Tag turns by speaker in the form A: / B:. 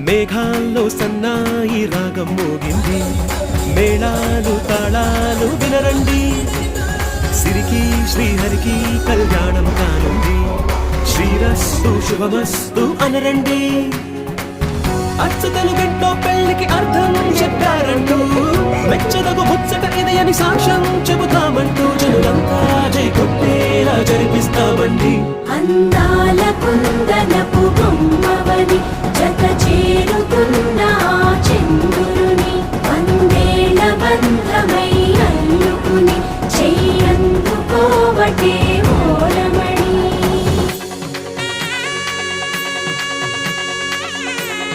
A: మేఘాల్లో సన్నాయి రాగం మోగింది, మేళాలు తాళాలు వినరండి. సిరికి శ్రీహరికి కళ్యాణం కానుంది, శ్రీరస్తు శుభమస్తు అనరండి. అచ్చతలు గంటో పెళ్లికి అర్థం చెప్పారంటూ, మెచ్చదగు ముచ్చట ఇది అని సాక్ష్యం చెబుతామంటూ, జనులంతా జై కొట్టేలా జరిపిస్తామండి.
B: అందాల కుందనపు బొమ్మవని జత